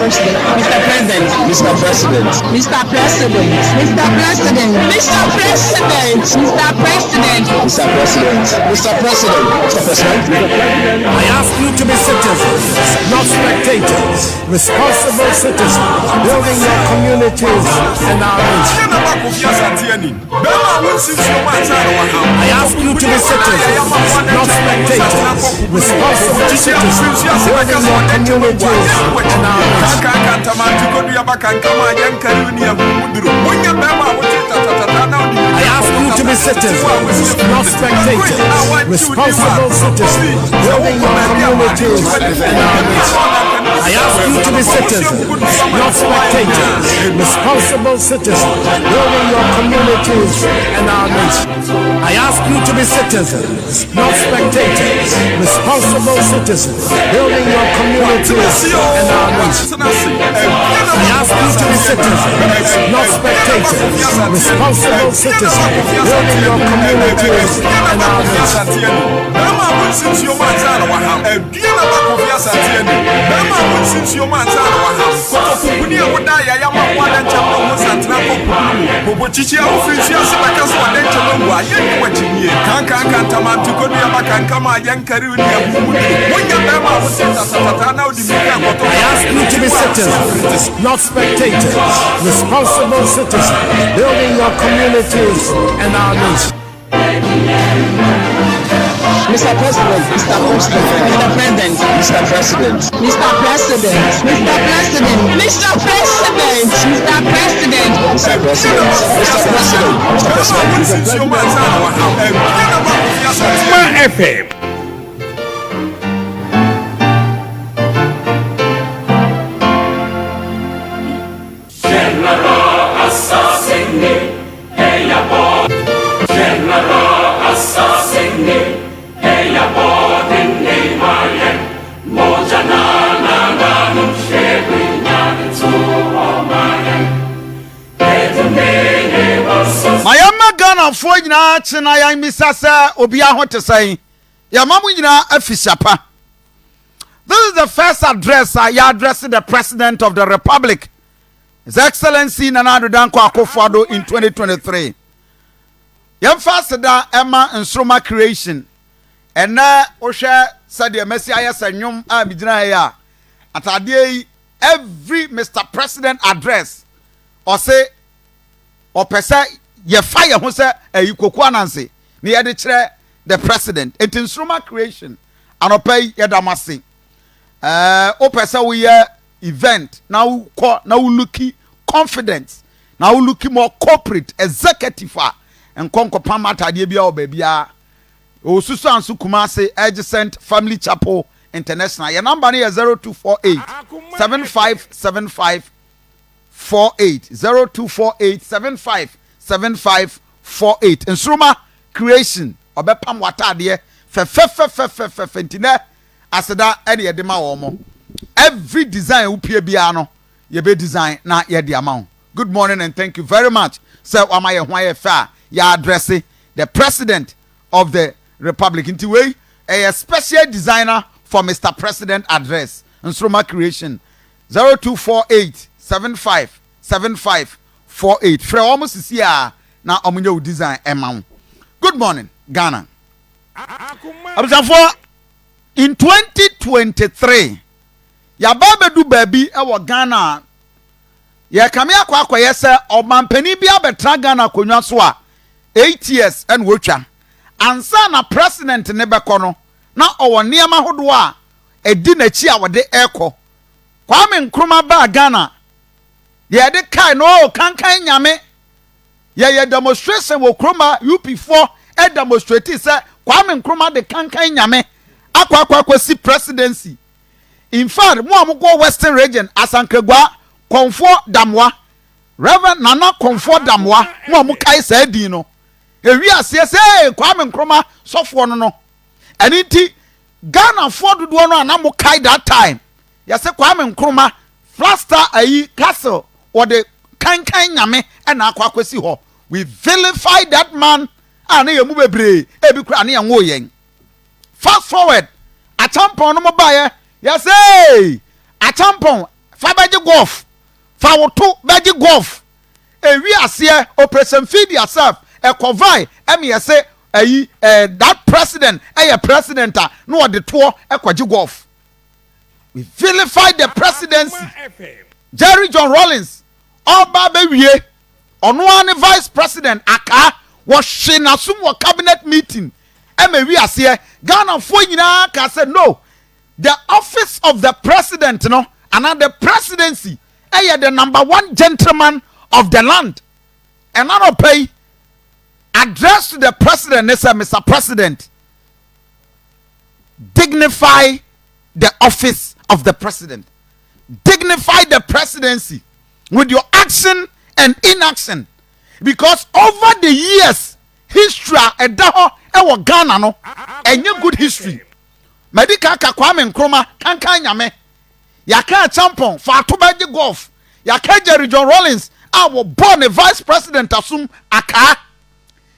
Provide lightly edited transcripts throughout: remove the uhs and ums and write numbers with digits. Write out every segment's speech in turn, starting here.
President. Mr. President. Mr. President. Mr. President. Mr. President. Mr. President. Mr. President. Mr. President. Mr. President. Mr. President. I ask you to be citizens, not spectators, responsible citizens, building your communities and our nation. I ask you to be citizens, not spectators, responsible citizens, building your communities and our I ask you to be citizens, not spectators, responsible citizens, building your communities and our nation. I ask you to be citizens, not spectators, responsible citizens, building your communities and our nation. I ask you to be citizens, not spectators, responsible citizens, building your communities and our nation. I ask you to be citizens, not spectators, responsible citizens, building your communities and our nation. Since your man's I ask you to be citizens, not spectators, responsible citizens, building your communities and our nation. Mr. President, Mr. President, Mr. President, Mr. President, Mr. President, Mr. President, Mr. President, Mr. President, Mr. President, FM. Mayama Ghana for nyina chena yan misasa obia ho tesai ya mamu nyina afisiapa. This is the first address I addressed the President of the Republic, His Excellency Nana Addo Dankwa Akufo-Addo in 2023. Yemfa da Emma Nsroma creation and na ohwe said the Messi ayesa nwom a bigina ya atade every Mr. President address or say or pesa ye fire ho say ayikoku ananse ne ye de kire the president it Nsroma creation anopay ye damase o pesa we event now now looking confidence now looking more corporate executive and konko pamata de bia obabia o susu ansu Kumasi Adjacent Family Chapel International. Your number is 0248 7575 48 0248 757548. Nsroma creation obepam watade fe aseda ene ye de ma wo mo. Every design upie bia no ye be design na ye de amount. Good morning and thank you very much. Sir Wamaye Hwaye fa ya address the President of the Republic into way a special designer for Mr. President address Nsroma creation 0248 757548. Fre almost is here now omunyo design amount. Good morning Ghana. In 2023 ya baba du baby ewo Ghana ya kame akwa yese omampani bia betra Ghana konwa so a 8 years and wotwa ansa na president ne bekono na owo niam ahodo a edi na chi a wode eko Kwame Nkrumah ba Ghana ye de kai no kankan nyame ye demonstration wo Nkrumah UP4 e demonstrate say Kwame Nkrumah de kankan nyame akwa si presidency. In fact mo amko Western region Asankregwa Komfo Damwa Reverend Nana Komfo Damwa mo amukai sa din no ewi ase say Kwame Nkrumah sofo no eniti Ghana for do no anamu kai that time ya say Kwame Nkrumah Flaster ayi castle or the kankan nyame e na akwakwasi ho. We vilify that man and ye mu bebre e bi kura na ye wo yen. Fast forward, a tampon no baye. Yes, hey, a tampon fa beji golf fa woto beji golf ewi ase operation feed yourself ekovai emi yese ayi that president president no de to ekwaji golf. We vilify the presidency. Jerry John Rawlings oba bewie ono an vice president aka was shinasum wa cabinet meeting emewi ase Ghana fo nyina ka say no, the office of the president no and the presidency the number one gentleman of the land, and not pay address to the president. They say, Mr. President, dignify the office of the president, dignify the presidency with your action and inaction, because over the years history ewo Ghana no enye good history. Medical ka Kwame Nkrumah kankan nyame yaka champon fa to beji golf yaka Jerry John Rawlings was born a vice president asum aka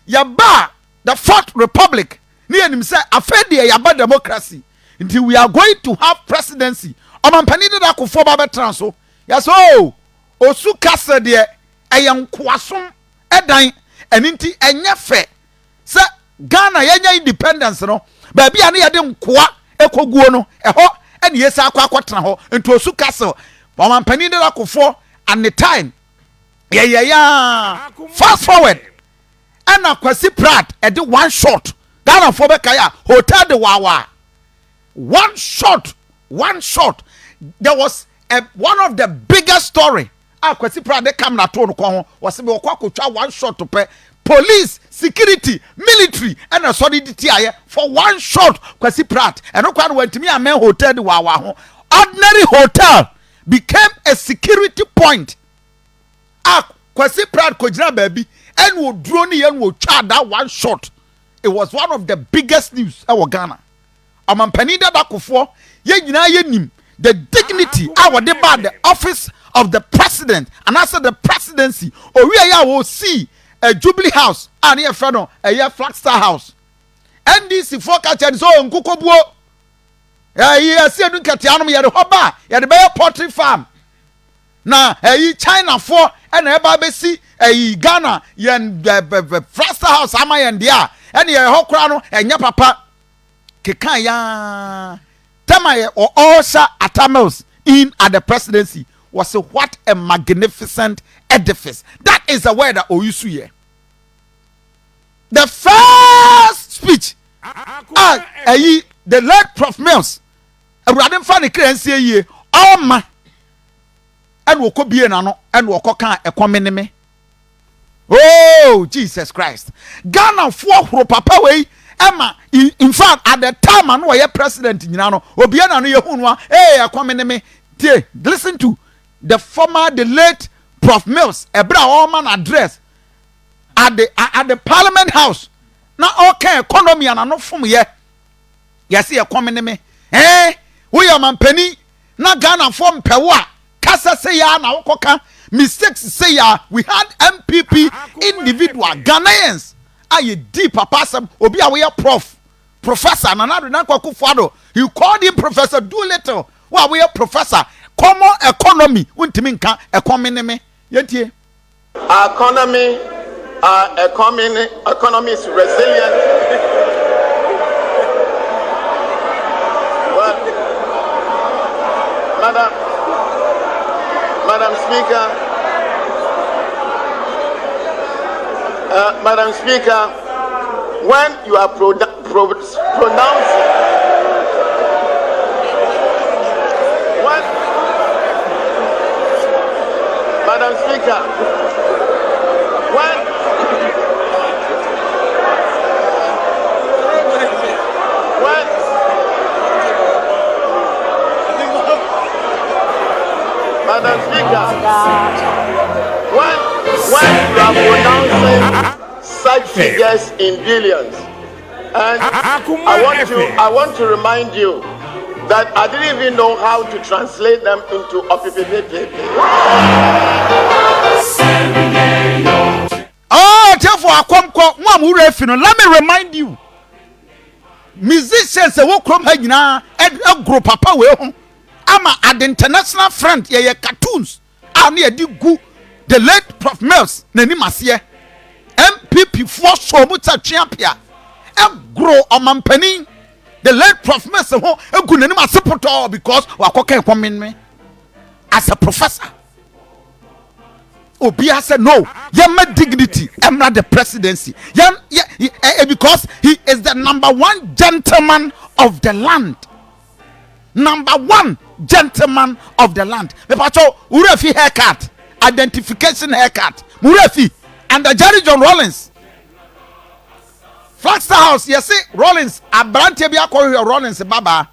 yaba the fourth republic ni enim say afedi yaba democracy until we are going to have presidency omampani de akofo ba betranso yes osu kase de eyankoasom edan eninti enye fe say Ghana yenya independence no ba bia na yede nkoa ekoguo no eho ene yesa akwa ho nto osu kase omampani de akofo and the time fast forward and Kwesi Pratt at the one shot Ghana for Bekaya hotel the Wawa one shot there was one of the biggest story Kwesi Pratt they come na to no was one shot to pay police security military and a solidity for one shot Kwesi Pratt and no went to me a man hotel the Wawa ordinary hotel became a security point. Kwesi Pratt kojina baby and wo drone and wo charge that one shot. It was one of the biggest news in Ghana. Amampani da bakufo ye nyina ye nim the dignity the office of the president and also the presidency. Owi ya wo see a Jubilee House and ye friend a Flagstaff House. NDC forecast and so nkukobuo. Ya see enu ketianom ye de hoba ye de be poultry farm. Na China for and eba besi Ghana yen Flagstaff House ama yen dia and ye hokra no enya papa kekan ya tamaye or also atamels in at the presidency was what a magnificent edifice. That is the word that Oyusu here. The first speech the late Prof Mills Radin Fanny Crency ye ma and wo ko bie na no and wo ko kan ekomene me. Oh Jesus Christ, Ghana for horo papa we Emma in fact at the time an we president nyina no obi na no ye hunwa ekomene me. Listen to the late Prof Mills ebra all man address at the Parliament House na okay economy and no from ye yes ekomene me we am penny na Ghana form pewa kasa say ya na okoka mistakes say ya we had MPP individual Ghanaians aye deep papasam obi a we professor na na kwakufuado you called him Professor Doolittle wa we professor common economy untimi nka economy me yentie economy is resilient. Madam Speaker, when you are pronouncing Madam Speaker, Madam Speaker, when you are pronouncing such figures in billions, and I want to remind you that I didn't even know how to translate them into OPPP. Oh, therefore, let me remind you, musicians who come here and group papa we ama at the international front ye cartoons and ye di gu the late Prof Mills na ni masie MPP for so muta champion and grow omampani the late Prof Mills ho egu na ni masepoto because wakoka ekomin me as a professor. Obia said no, yama dignity, emra the presidency. Because he is the number one gentleman of the land. Number one gentleman of the land. Mepacho urefi haircut, identification haircut, murefi, and the Jerry John Rollins. Flagstaff House, you see Rollins, abrante bia ko Rollins baba.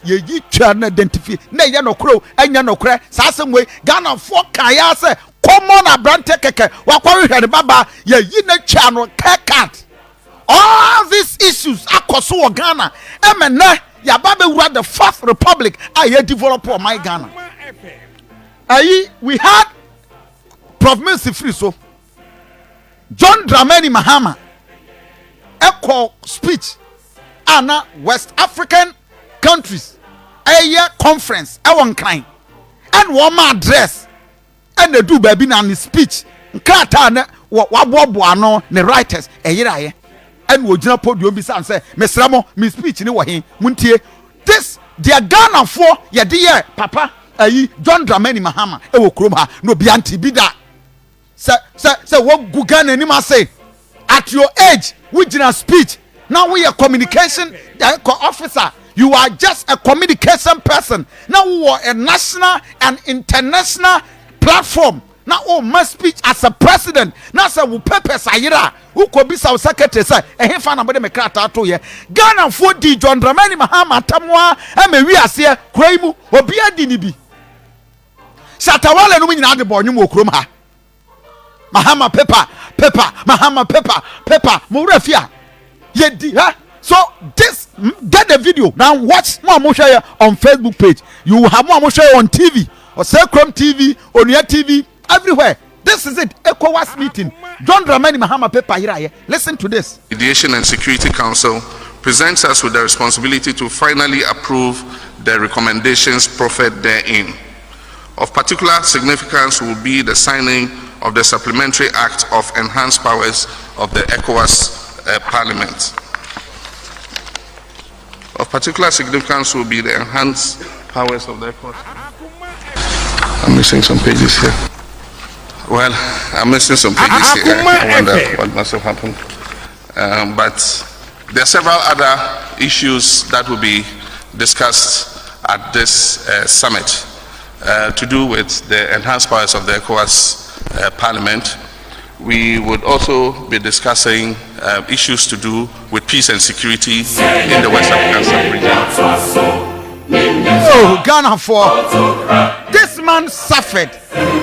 Ye try identify. Na ye no kro, enya no kre. Sa same way Ghana for kaya say common abrante keke. Wakwa hwe baba ye yi na twa no haircut. All these issues akoso Ghana. Emene ya baba wura the Fourth Republic aye develop my Ghana. We had Prof Mercy Free so John Dramani Mahama echo speech ana West African countries a year conference one kind and one address and they do baby na speech nkata na wabobo ano ne writers eyiraye and wo gina podium bi san say mesramo me speech ni wo he muntie this their Ghana for ye de papa John Dramani Mahama e wo krom ha no bi anti bi da say wo gu Ghana ni ma say at your age we gina speech now we are communication officer. You are just a communication person. Now we are a national and international platform. Now oh must speak as a president. Now say we purpose ayira. Who could be our secretary say eh fa na bode me krata to ye. Ghana for di John Dramani Mahama tamwa e me wi ase kwaimu obi adi ni bi. Shatawale no nyina de bo nyum okrom ha. Mahama Mahama paper mo refia. Ye di ha. So this get the video now. Watch more share on Facebook page. You will have more share on TV or Chrome TV, Onia TV, everywhere. This is it. ECOWAS meeting. John Dramani Mahama paper here. Listen to this. Mediation and Security Council presents us with the responsibility to finally approve the recommendations proffered therein. Of particular significance will be the signing of the Supplementary Act of Enhanced Powers of the ECOWAS Parliament. Of particular significance will be the enhanced powers of the ECOWAS. I'm missing some pages here. Well, I'm missing some pages here. I wonder what must have happened. But there are several other issues that will be discussed at this summit to do with the enhanced powers of the ECOWAS Parliament. We would also be discussing issues to do with peace and security in the West African sub-region. Oh, Ghana for this man suffered.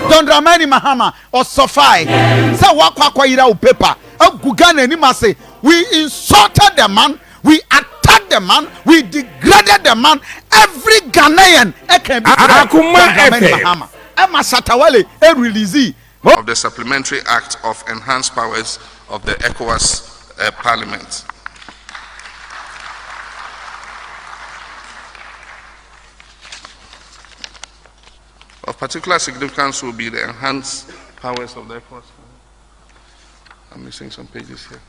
John Dramani Mahama or Sofai. Say wakwa ira paper. Ghana ni mase. We insulted the man. We attacked the man. We degraded the man. Every Ghanaian can be Akoma Mahama. Emma Satawale release of the Supplementary Act of Enhanced Powers of the ECOWAS Parliament. Of particular significance will be the enhanced powers of the ECOWAS. I'm missing some pages here.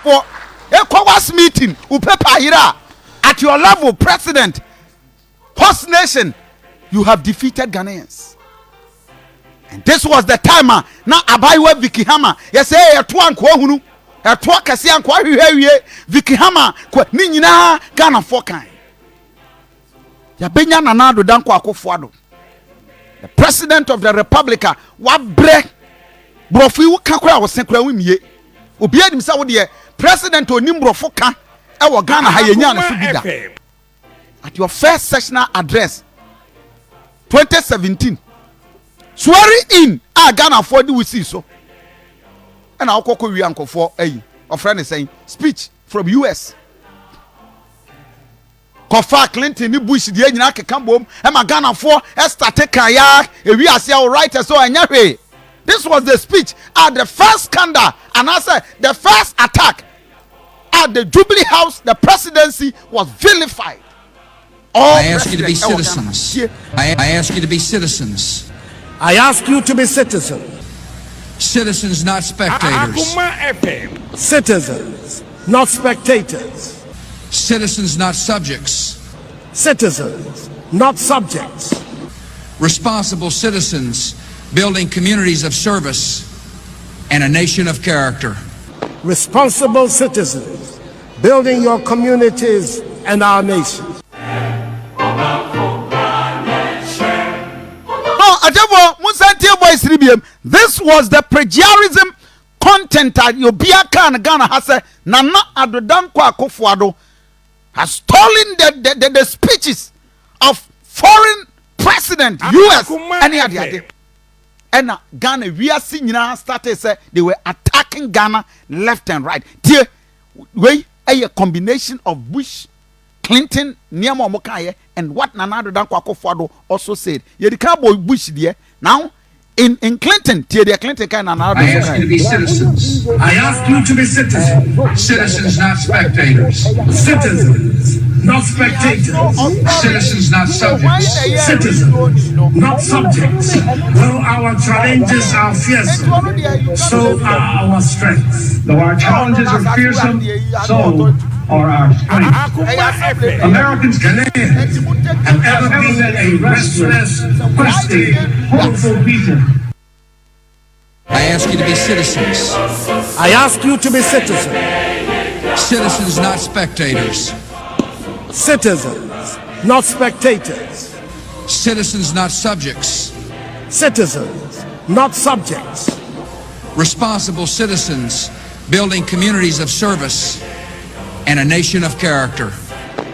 For ECOWAS meeting, at your level, president, host nation, you have defeated Ghanaians. And this was the time now Abaiwa Vicky Hammer. Yes, a twan kwahunu, a twakasi and kwahi Vicky Hammer, Nina, Ghana Fokai. Yabenya Nanado Danko Akufo-Addo. The president of the Republic, what break Brofi Kakra was Senkra Wimye. Obiad himself with President Onimbro Foka ewo Ghana ha yenya na subida. At your first sessional address 2017 swearing in Ghana for the we see so and akoko wi ankofo of friend is saying speech from US Kofa Clinton ni Bush die nyina keka bom e ma Ghana for start kaya e wi ase writer so anya hwe This was the speech at the first scandal, and I said the first attack at the Jubilee House. The presidency was vilified. I ask you to be citizens. I ask you to be citizens. I ask you to be citizens. Citizens, not spectators. Citizens, not spectators. Citizens, not subjects. Citizens, not subjects. Responsible citizens building communities of service and a nation of character. Responsible citizens building your communities and our nation. This was the plagiarism content that Yobiaka and Ghana has said. Nana Adodankwa Akufo-Addo has stolen the speeches of foreign president, US, and the and Ghana, we are seeing now started say they were attacking Ghana left and right. Dear, way a combination of Bush, Clinton, Niamo Mokaye, and what Nana Adodankwa Akufo-Addo also said. You can't boy Bush there now. In Clinton, Clinton kind of I ask you to be citizens. I ask you to be citizens. Citizens, not spectators. Citizens, not spectators. Citizens, not subjects. Citizens, not subjects. Though our challenges are fearsome, so are our strengths. Though our challenges are fearsome, so are our strengths. Americans can have ever been a restless, questing, hopeful people. I ask you to be citizens. I ask you to be citizens. Citizens, not spectators. Citizens, not spectators. Citizens, not subjects. Citizens, not subjects. Responsible citizens building communities of service and a nation of character.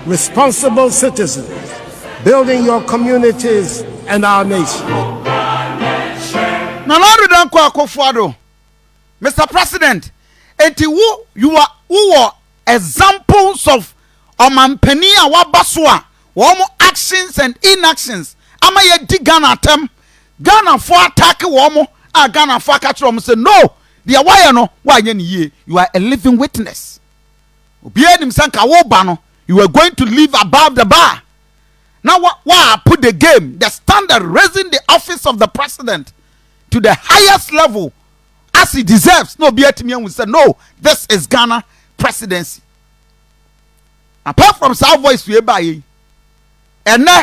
Responsible citizens building your communities and our nation. Mr. President, you are examples of Omampenia Wabaswa, Womo actions and inactions. Ama ye di Ghana atem, Ghana for attack Womo, Ghana for catch Womo say no, the why no, why ye, you are a living witness. You are going to live above the bar. Now why put the game, the standard, raising the office of the president to the highest level as he deserves. No, be at me and we say no, this is Ghana presidency. Apart from South Voice, we buy and now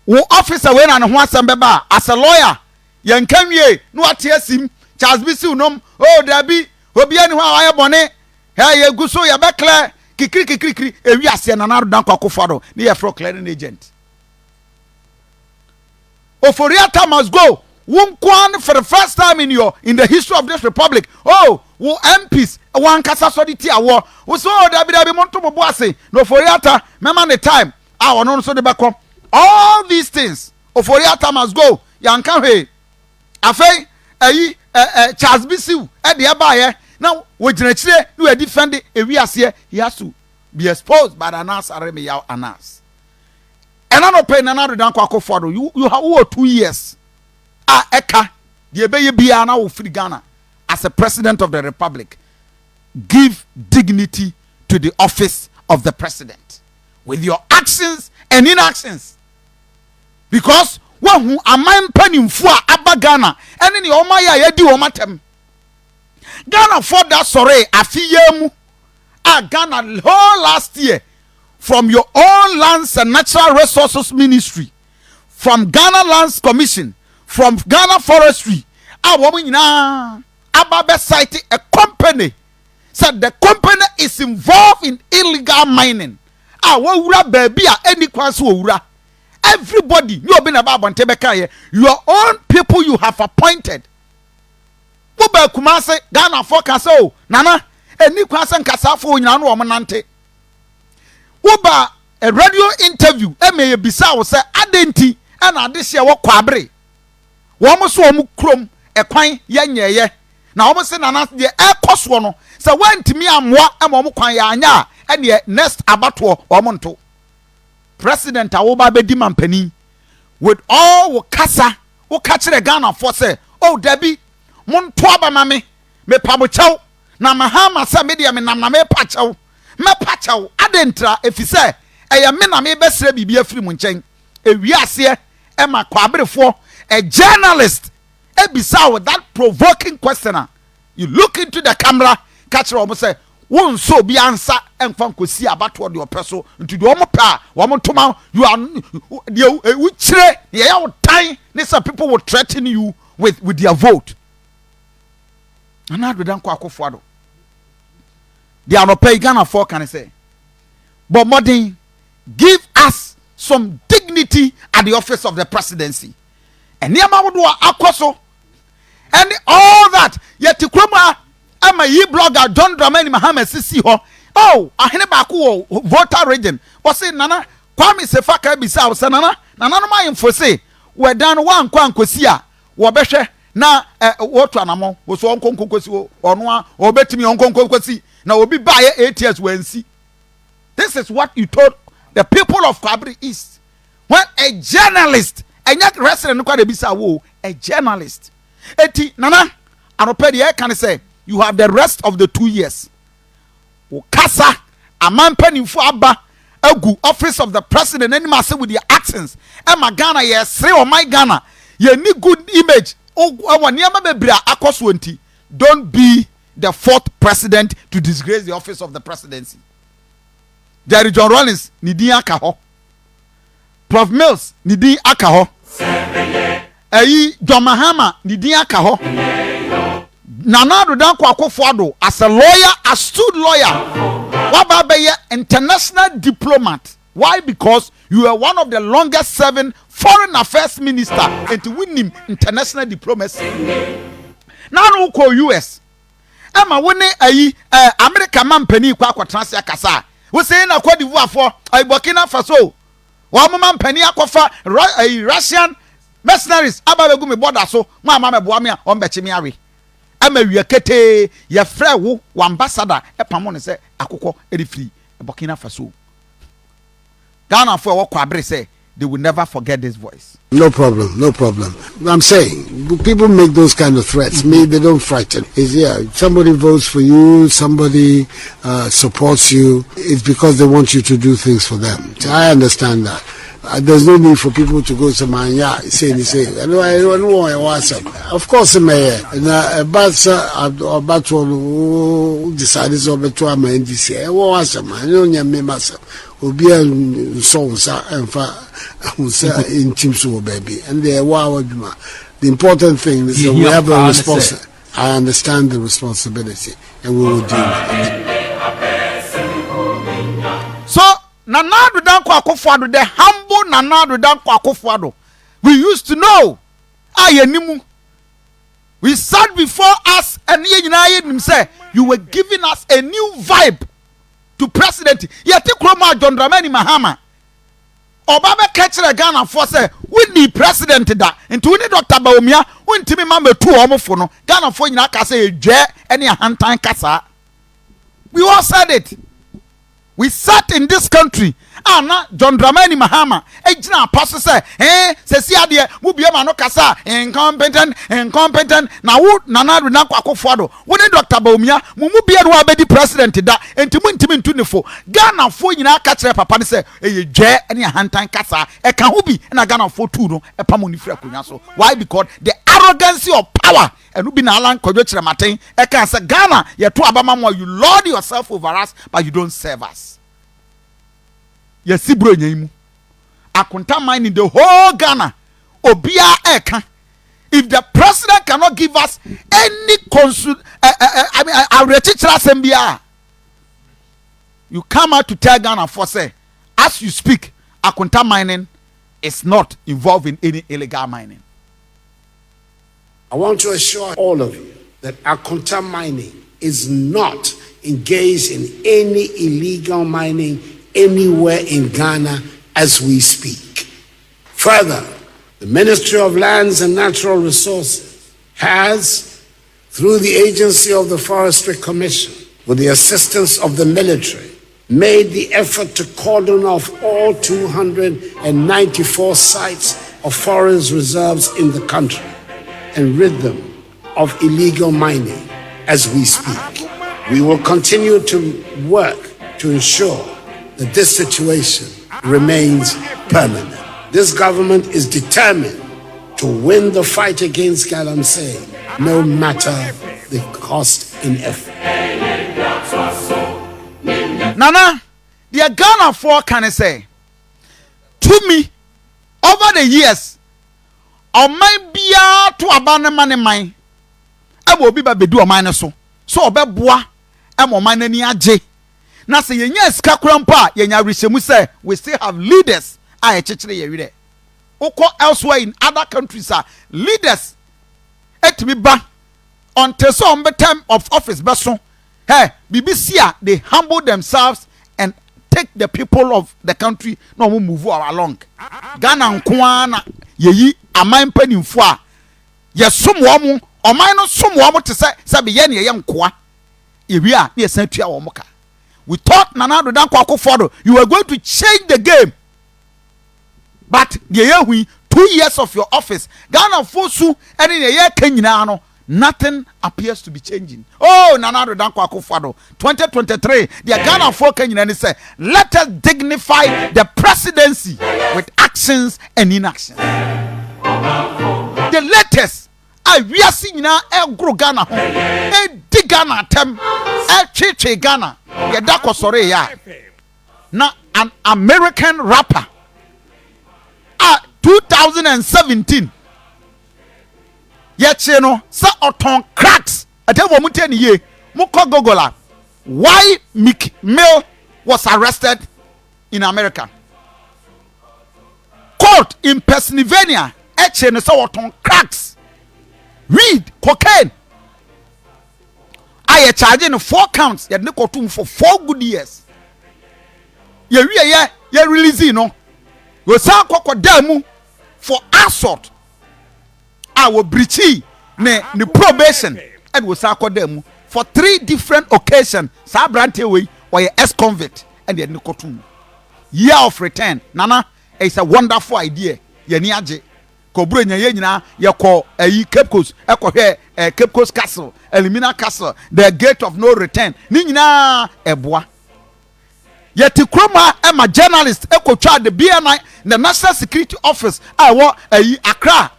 wo officer when and one sambeba as a lawyer, yan can ye no him Charles Bisu nom oh there be obi anywhere I bonnet. Hey, you go so you be clear. Kikri. We are seeing another Dankwa Akufo-Addo. They are for clearing agent. Oforiata must go. Wunkwan for the first time in the history of this republic. Oh, wo MPs one kasa solidity award. We saw Dabi Monto Boboase. No Oforiata. Remember the time. I no so the back. All these things. Oforiata must go. Yankan he. Afei, Charles Bisu. The abaye. Now, we are defending a reassay, he has to be exposed by the Anas Aremiyao Anas. And I'm not paying another Dankwa Akufo-Addo. You have 2 years. Eka, the Ebeye Biana of Free Ghana as a president of the republic. Give dignity to the office of the president with your actions and inactions. Because when a man penning for Abba Ghana and in your Maya Yedi Omatem. Ghana for that sorry afiyemu Ghana whole last year from your own lands and natural resources ministry, from Ghana Lands Commission, from Ghana Forestry. Woman na Ababe cited a company said the company is involved in illegal mining. Wura baby any kwanso wura. Everybody you have been about Bontebeka, your own people you have appointed. Woba Kumase Ghana focus oh nana eni kwasa nkasafo nyina no omonante woba a radio interview emeye bisa wo se adenti na adehye wo kwabere wo mo so wo krom ekwan yanyeye na wo se nana de ekoso no se wantimi amwa ema wo kwan ya anya ene next abato wo mo nto president awoba bedi mampani with all wo kasa wo ka kire Ghana for say oh Debbie mon to aba ma me pabochaw na mahama sa media me nam na me pachaw adentra efise eye me na me besre bibia firi mu nchen ewiase e ma kwabrefo a journalist ebisa with that provoking questioner. You look into the camera, catch her say, won so be answer and fan could see about what your person into the omopa, woman to you are which time some people will threaten you with their vote. And now we don't quack for they are not paying Ghana for, can I say? But modern, give us some dignity at the office of the presidency. And near Mawadua Akwaso. And all that yet to Kroma am a ye blogger John Dramani Muhammad Sisi ho. Oh, I had a voter region. Was it Nana? Kwame Sefaka Bisa Sanana? Nana my info say, we're done one Kwan Kosia, Wabeshe, na what anamo was on Konkosi or Noa or bet me on Konkosi. Now will be by 8 years when see. This is what you told the people of Kabri East. When a journalist, and yet resident Bisa wo, a journalist. Eti nana anopedi can say you have the rest of the 2 years. Ukasa amampani fu aba agu office of the president any must with your actions. Emma Ghana yes or my Ghana ye ni good image. Don't be the fourth president to disgrace the office of the presidency. Jerry John Rollins nidi akaho. Prof Mills nidi akaho. John Mahama nidi akaho. Nana Dankwa Akufo-Addo as a lawyer, astute lawyer. Wababeye international diplomat. Why? Because you are one of the longest serving foreign affairs minister into winning international diplomacy. Now no call US. Emma winning America man penny kwa transia kasa. We say na Cote d'Ivoire for Burkina Faso. Wa man penny akwafa Russian mercenaries ababe me border so mama me boa me on bechimi awe. Ama wiekete ye frɛ wo ambassador epamo ne sɛ akokɔ edifri Burkina Faso. Ghana for what Kwabre say they will never forget this voice. No problem, no problem. I'm saying people make those kind of threats. Me, they don't frighten. It's, yeah, somebody votes for you, somebody supports you. It's because they want you to do things for them. I understand that. There's no need for people to go to my say. I don't want to watch them. Of course, the mayor about to decide to my NDC. I want to watch them. I don't know myself. Obi a songs and in Chimso baby. And they are the important thing is that we have a responsibility. I understand the responsibility and we will deal with it. So Nana Dankwa Akufo-Addo, the humble Nana Dankwa Akufo-Addo, we used to know. We sat before us and him say, you were giving us a new vibe to president. Yeti Kroma John Dramani Mahama. Obama catcher Ghana for say, we need president da. Into we need Dr. Baumia, we need member 2 homophone. Ghana for you say, J any hand time kasa. We all said it. We sat in this country. Anna John Dramani Mahama. Ejina apostle say, sesi ade mu bia ma no kasa incompetent. Na wo Nana Dankwa Akufo-Addo. Wo ne Dr. Baumia, mu bia no abedi president da. Entimu ntu ne fo. Ghana fo nyina ka kire papa ne say, dwe ene hantan kasa. E ka ho bi na Ghana fo tu no e pamo ni fira konya so. Why? Because the arrogancy of power and be na alan kodwo kire maten e kan say Ghana ye to abama mo, you lord yourself over us but you don't serve us. Yes, bro, Akunta mine in the whole Ghana. Obia eka. If the president cannot give us any you come out to tell Ghana for say, as you speak, Akunta mining is not involved in any illegal mining. I want to assure all of you that Akunta mining is not engaged in any illegal mining anywhere in Ghana as we speak. Further, the Ministry of Lands and Natural Resources has, through the agency of the Forestry Commission, with the assistance of the military, made the effort to cordon off all 294 sites of forest reserves in the country. and rid them of illegal mining as we speak. We will continue to work to ensure that this situation remains permanent. This government is determined to win the fight against galamsey, no matter the cost in effort. Nana, the Ghana for can say to me over the years, or my beer to abandon money mine. I will be baby do a minor so be bois and more mine any aje. Na say yes, Kakrampa, yenya Rishemu say we still have leaders. I actually read it. Oko elsewhere in other countries are leaders. Et me ba on term of office beson. Hey, BBC they humble themselves and take the people of the country no move along. Ghana nkwana yeyi aman panimfo a yesomwo mu oman no somwo mu te se be ye ne ye nkoa ewi a ne san tua wo muka. We thought Nana Addo Dankwa Akufo-Addo you were going to change the game, but the year 2 years of your office Ghana fosu and in the year kenyina no nothing appears to be changing. Oh, Nana Addo Dankwa Akufo-Addo 2023 the Ghana for kenyina say let us dignify the presidency with actions and inactions. The latest we are seeing now grow Ghana dig Ghana tem cheche Ghana ya dako sore ya na an American rapper 2017 yeche no sa oton cracks atevo muteni ye muko gogola why Meek Mill was arrested in America. Court in Pennsylvania eche no sa oton cracks weed cocaine. I charging 4 counts. You need to for 4 good years. You release no. You say demu for assault. I will breach ne probation and we say demu for 3 different occasions. Sa brante way or your ex-convict and you need to year of return. Nana, it's a wonderful idea. You need Kobro nye nyina ye ko Cape Coast e ko hwe Cape Coast Castle, Elimina Castle, the gate of no return. Ni nyina eboa. Ye ti kroma e ma journalist e ko twa the BNI the National Security Office wo Accra.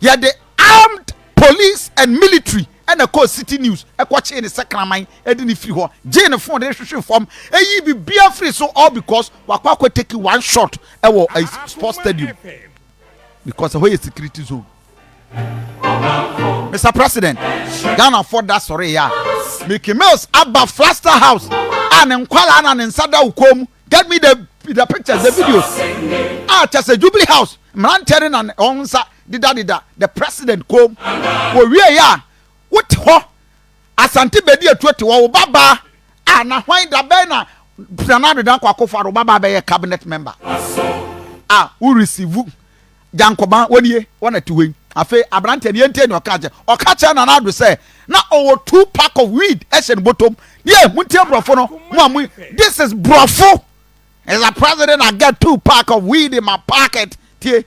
Ye the armed police and military and the City News e ko che ni Sakraman e di ni free ho. Jane phone dey hwehwe form e bi bia free so all because wakwa take one shot e wo a sports stadium. Because of where is security zone. Mr. President, Ghana for that sorry ya. Mickey Mills abba Flaster House and Nkwala and Nsada Ukom. Get me the pictures, the videos. Just a Jubilee House. Man telling and onsa dida the president come. We ya. What ho? Asante bedi etweti wo baba. Na hwan da be na Nana Addo Dankwa Akufo-Addo baba be cabinet member. Who receive Jankoba woniye wana tuwe afi abrante ne ente ne okache Nana Addo say na owo 2 pack of weed eshen bottom ye muntie brofo no mu this is brofo. As a president I get 2 pack of weed in my pocket tie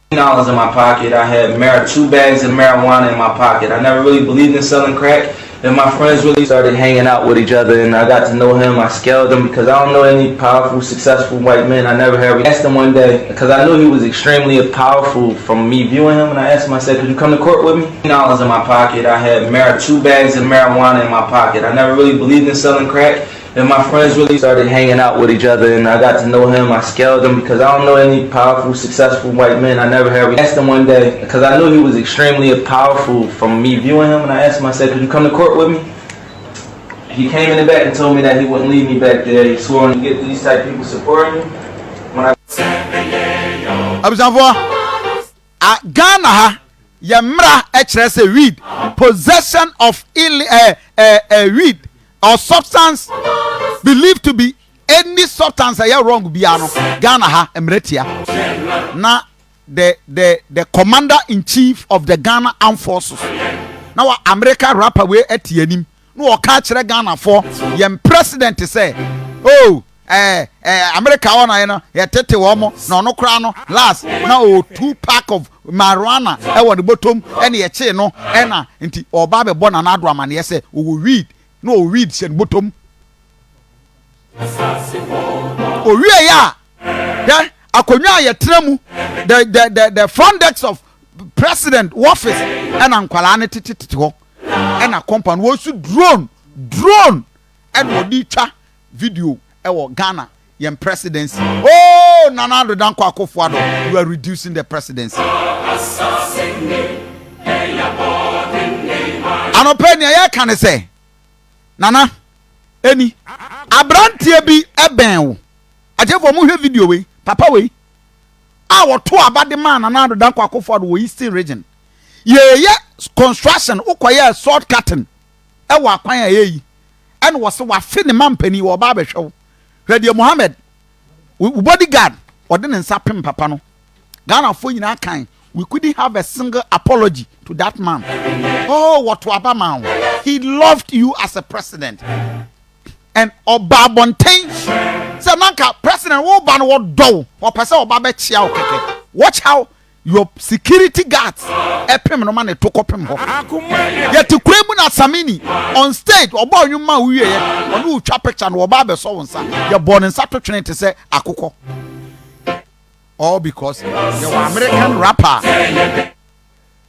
$10 in my pocket. I had 2 bags of marijuana in my pocket. I never really believed in selling crack. And my friends really started hanging out with each other, and I got to know him. I scaled him because I don't know any powerful, successful white men. I never had. I asked him one day because I knew he was extremely powerful from me viewing him, and I asked him. I said, "Could you come to court with me?" $10 in my pocket. I had 2 bags of marijuana in my pocket. I never really believed in selling crack. And my friends really started hanging out with each other, and I got to know him. I scaled him because I don't know any powerful, successful white men. I never had. I asked him one day because I knew he was extremely powerful from me viewing him, and I asked him. I said, "Could you come to court with me?" He came in the back and told me that he wouldn't leave me back there. He swore to get these type of people supporting me. When Ghana yemra HRS weed possession of weed or substance believed to be any substance that wrong biano Ghana ha emretia na the commander in chief of the Ghana Armed Forces now America rapper we etianim no o ka kire Ghana for yem president say oh America one na ye tete wo mo na ono kra no last na o 2 pack of marijuana e wo the bottom e na ye che no e na nti oba be bo na na do amane ye say o weed no o weed she bottom o wie ya yeah akonwa ye tremu the front desk of president office and ankwala ne tete ho and a company wo su drone and wo twa video e wo Ghana yem presidency. Oh, Nana do Danko Akufo-Addo, you are reducing the presidency. Anopenia ya kan say Nana eni abrantie bi eben wo ajefo mu hwe video we papa we a wo to abade man Nana do Danko Akufo-Addo wo Eastern region ye construction ukoye sword curtain e wo akwan ya yi and was wa fi ne mampani wo ba behwe Radio Mohammed bodyguard or didn't sapim papa no Ghana for you kan we couldn't have a single apology to that man. Oh, what man, he loved you as a president. And Oba Bontain said nanka president wo ban wo do or person Oba be chia okeke. Watch how your security guards epem no man etokopem ho yet to kwemu na samini on stage oba onwuma wiye ye onu utwa picture no oba be so wonsa ye born nsa to twene te say akoko all because you were American rapper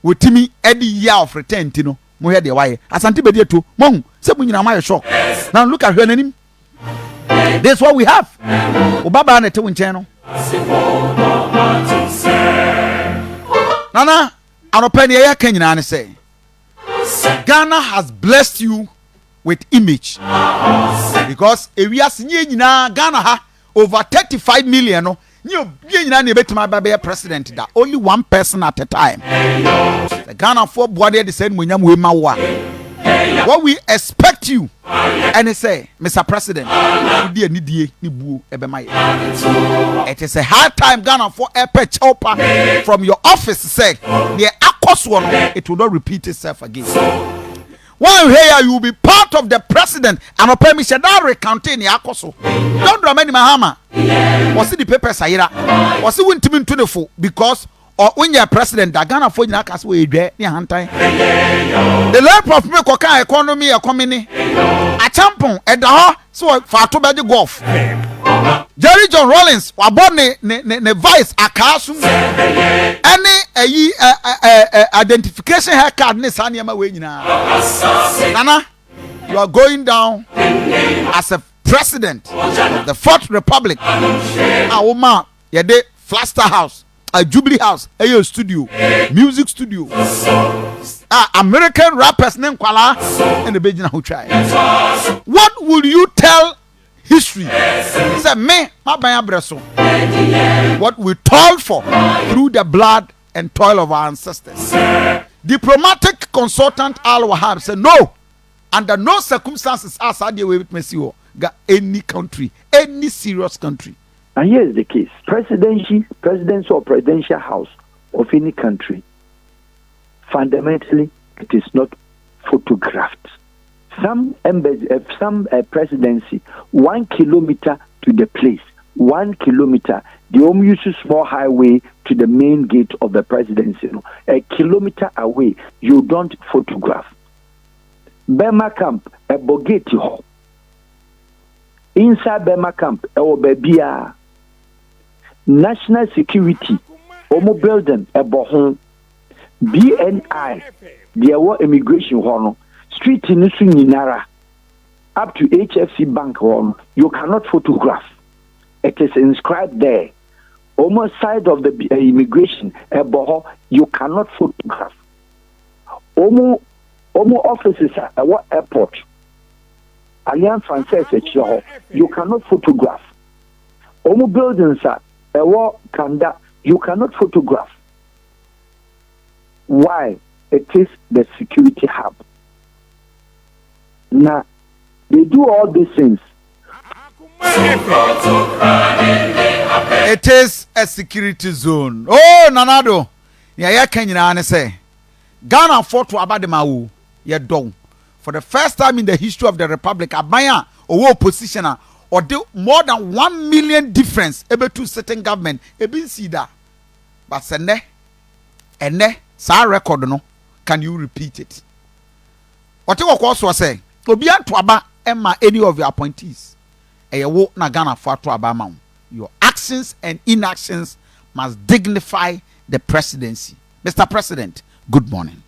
wotimi edi year of return ti no mo he de waye asante be de to mo se mo nyina ma shock now look at hwenanim this is what we have obaba na te wonchen no Nana, anopeni ya kenyina ne say Ghana has blessed you with image because ewiase nyina Ghana ha over 35 million no nyina na betima ba president da only one person at a time. The Ghana for boade de said munyam we ma wa what we expect you and say Mr. President di anidie ni buo ebema ye it is a hard time Ghana for epe chopa from your office say the akoso no it will not repeat itself again. While here you will be part of the president and open me shada recounting the akoso don't remember mahama was the paper sayira was it wintimi ntune because or when you're president da Ghana for nyina kase we dwe ne hantan the level of me koka economy economy a champion edaho so fa to be golf Jerry John Rawlings wa born ne vice akasu any identification haircut ne saniama we nyina Nana you are going down as a president of the Fourth Republic a woman ye de Flaster House a Jubilee House, a studio, music studio. American rappers named Kwala and the Beijing who try. What will you tell history? Say me, my baya breso. What we toiled for through the blood and toil of our ancestors. Diplomatic consultant Al Wahab said no, under no circumstances as I deal with Messi any country, any serious country. And here is the case. Presidential or presidential house of any country, fundamentally, it is not photographed. Some presidency, 1 kilometer to the place, 1 kilometer, they only use a small highway to the main gate of the presidency. A kilometer away, you don't photograph. Burma camp, a Bogeti hall. Inside Burma camp, a Obebia. National security, Omo building, a bohon, BNI, there were immigration horn, street in Nara, up to HFC Bank horn, you cannot photograph. It is inscribed there. Almost side of the immigration, a bohon, you cannot photograph. Omo offices at what airport? Alliance Française, you cannot photograph. Omo buildings are you cannot photograph. Why? It is the security hub. Now, they do all these things. It is a security zone. Oh, Nanado. Ya Kenya and say Ghana fought to Abademawu. Ya dong. For the first time in the history of the Republic, Abaya or oppositioner or do more than 1 million difference able to certain government ebi see that. But sene sa record no, can you repeat it? What you also say, obi to aba emma any of your appointees. Eyewo na Ghana for to aba ma. Your actions and inactions must dignify the presidency. Mr. President, good morning.